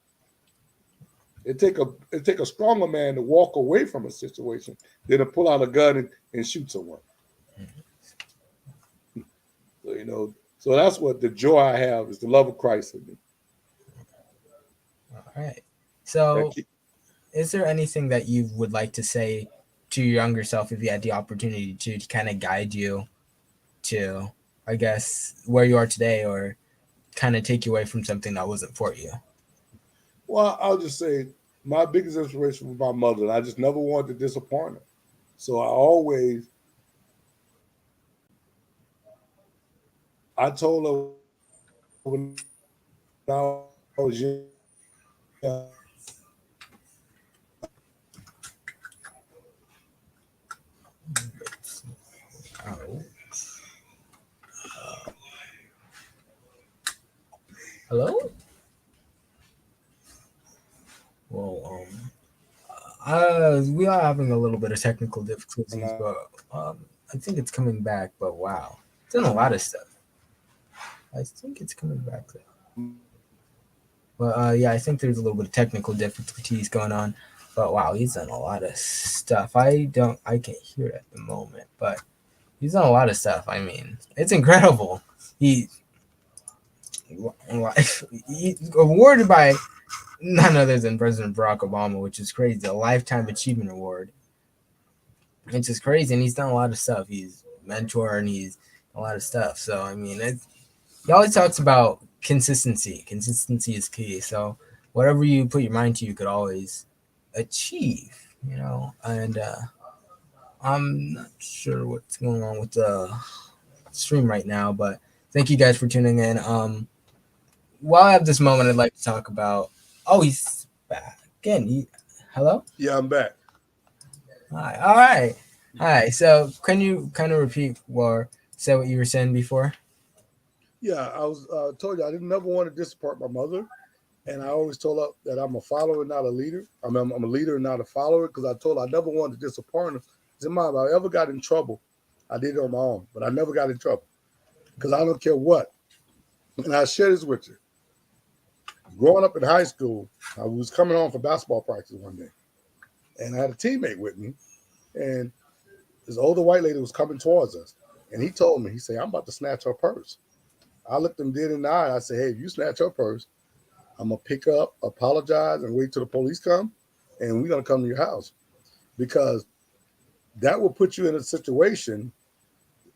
It take a stronger man to walk away from a situation than to pull out a gun and shoot someone. So that's what the joy I have is the love of Christ in me. All right. That So, keep, is there anything that you would like to say to your younger self if you had the opportunity to kind of guide you to, I guess, where you are today or kind of take you away from something that wasn't for you? well, I'll just say My biggest inspiration was my mother, and I just never wanted to disappoint her. So I told her when I was young, Oh, hello. Well, we are having a little bit of technical difficulties, but I think it's coming back. But wow, it's done a lot of stuff. I think it's coming back though. But yeah, I think there's a little bit of technical difficulties going on. But wow, he's done a lot of stuff. I can't hear it at the moment, but he's done a lot of stuff. I mean, it's incredible. He, he awarded by none other than President Barack Obama, which is crazy. A lifetime achievement award. It's just crazy, and he's done a lot of stuff. He's a mentor, and he's a lot of stuff. So I mean, he always talks about consistency. Consistency is key. So whatever you put your mind to, you could always achieve. And I'm not sure what's going on with the stream right now, but thank you guys for tuning in. While I have this moment, I'd like to talk about. Oh, he's back again. Hello. yeah, I'm back. Hi. All right. Hi. So, can you kind of repeat or say what you were saying before? Yeah, I was told you I didn't never want to disappoint my mother, and I always told her that I'm a follower, not a leader. I'm a leader, not a follower, because I told her I never wanted to disappoint her. If I ever got in trouble, I did it on my own, but I never got in trouble because I don't care what. And I share this with you. Growing up in high school, I was coming home from basketball practice one day, and I had a teammate with me, and this older white lady was coming towards us, and he told me, he said, "I'm about to snatch her purse." I looked him dead in the eye. I said, "Hey, if you snatch her purse, I'm gonna pick up, apologize, and wait till the police come, and we're gonna come to your house because that will put you in a situation.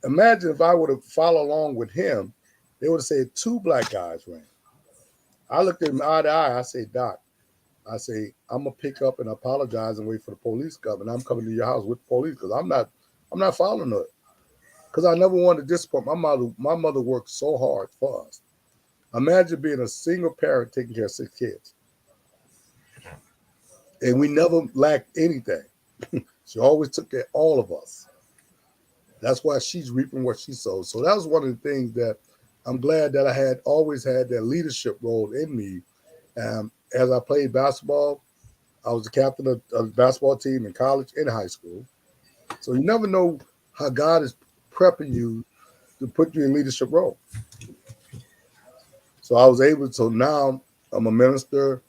Imagine if I would have followed along with him, they would have said two black guys ran. I looked at him eye to eye. I said, Doc, I say, I'm gonna pick up and apologize and wait for the police to come, and I'm coming to your house with the police because I'm not following it because I never wanted to disappoint my mother. My mother worked so hard for us. Imagine being a single parent taking care of six kids, and we never lacked anything. She always took care of all of us. That's why she's reaping what she sows. So that was one of the things that I'm glad that I had always had that leadership role in me. As I played basketball, I was the captain of the basketball team in college and high school. So you never know how God is prepping you to put you in leadership role. So I was able to. So now I'm a minister,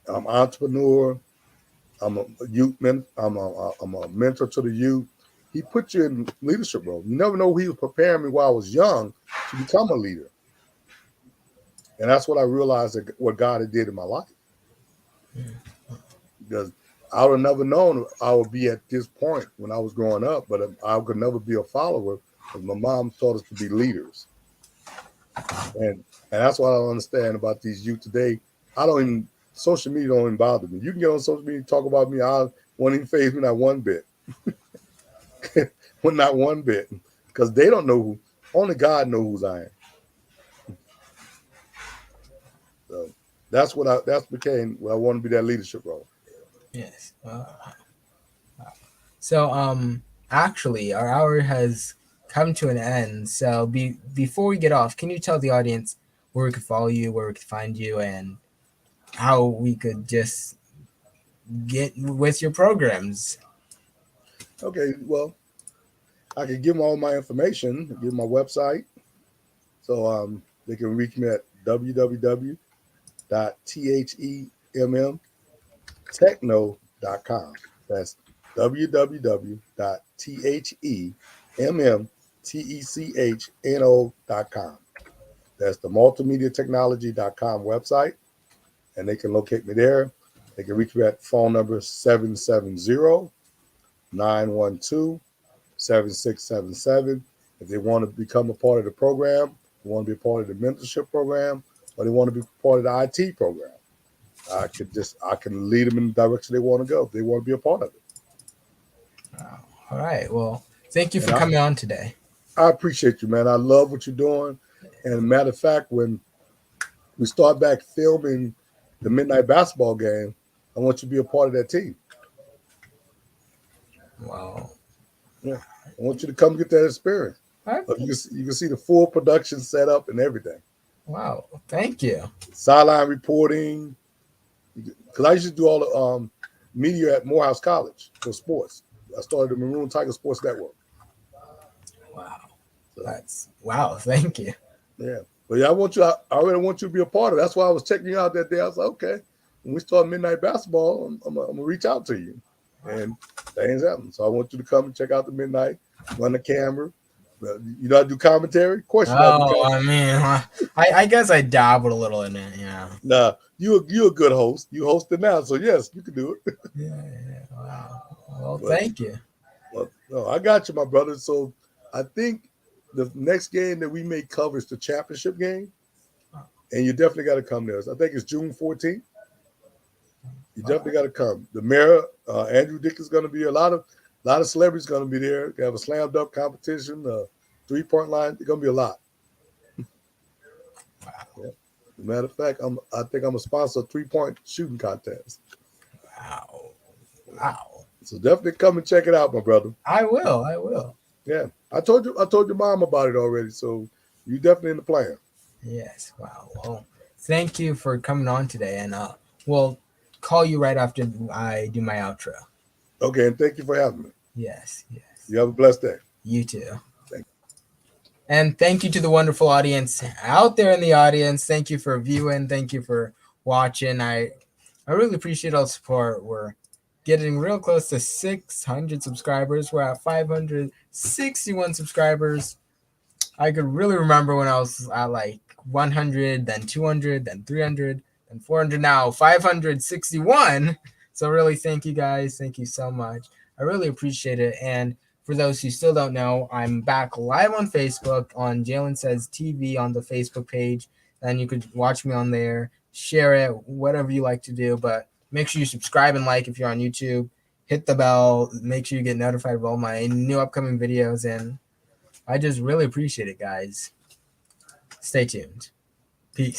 I'm an entrepreneur, I'm a youth men, I'm a mentor to the youth. He put you in leadership role. You never know he was preparing me while I was young to become a leader. And that's what I realized that what God had did in my life. Because I would have never known I would be at this point when I was growing up, but I could never be a follower because my mom taught us to be leaders. And that's what I don't understand about these youth today. I don't even social media don't even bother me. You can get on social media and talk about me. I won't even phase me not one bit. Well, not one bit. Because they don't know who only God knows who I am. So that's became what I want to be that leadership role. Yes. So actually, our hour has come to an end. So before we get off, can you tell the audience where we could follow you, where we could find you, and how we could just get with your programs? Okay, well, I can give them all my information, give them my website. So they can reach me at www.themmtechno.com. That's www.themmtechno.com. That's the multimediatechnology.com website, and they can locate me there. They can reach me at phone number 770-912-7677. If they want to become a part of the program, they want to be a part of the mentorship program, or they want to be part of the IT program. I can lead them in the direction they want to go if they want to be a part of it. Wow. All right. Well, thank you And for coming on today. I appreciate you, man. I love what you're doing. And matter of fact, when we start back filming the midnight basketball game, I want you to be a part of that team. Wow. Yeah, I want you to come get that experience. All right. You can see the full production setup and everything. Wow. Thank you. Sideline reporting, because I used to do all the media at Morehouse College for sports. I started the Maroon Tiger Sports Network. Wow. So, That's wow. Thank you. yeah, but yeah, I really want you to be a part of it. That's why I was checking you out that day. I was like, okay, when we start midnight basketball, I'm gonna reach out to you, and things happen. So I want you to come and check out the midnight, run the camera. But you know, I do commentary. Of course, you know, I do Oh, commentary. I mean, I guess I dabbled a little in it. Yeah. Nah, you a good host. You hosting now, so yes, you can do it. Yeah. Yeah. Wow. Well, But thank you. no, I got you, my brother. So I think the next game that we may cover is the championship game, and you definitely got to come there. I think it's June 14th. You All definitely right. got to come. The mayor, Andrew Dick, is going to be a lot of celebrities going to be there. They have a slam dunk competition, 3-point line. It's going to be a lot. Yeah. As a matter of fact, I think I'm a sponsor of 3-point shooting contest. Wow. Wow. So definitely come and check it out, my brother. I will. I will. Yeah, I told your mom about it already. So you definitely in the plan. Yes. Wow. Well, thank you for coming on today, and we'll call you right after I do my outro. Okay, and thank you for having me. Yes. Yes. You have a blessed day. You too. Thank And thank you to the wonderful audience out there in the audience. Thank you for viewing. Thank you for watching. I really appreciate all the support. We're getting real close to 600 subscribers. We're at 561 subscribers. I could really remember when I was at like 100, then 200, then 300, then 400, now 561. So, really, thank you guys. Thank you so much. I really appreciate it. And for those who still don't know, I'm back live on Facebook on Jalen Says TV on the Facebook page. And you could watch me on there, share it, whatever you like to do. But make sure you subscribe and like if you're on YouTube. Hit the bell. Make sure you get notified of all my new upcoming videos. And I just really appreciate it, guys. Stay tuned. Peace.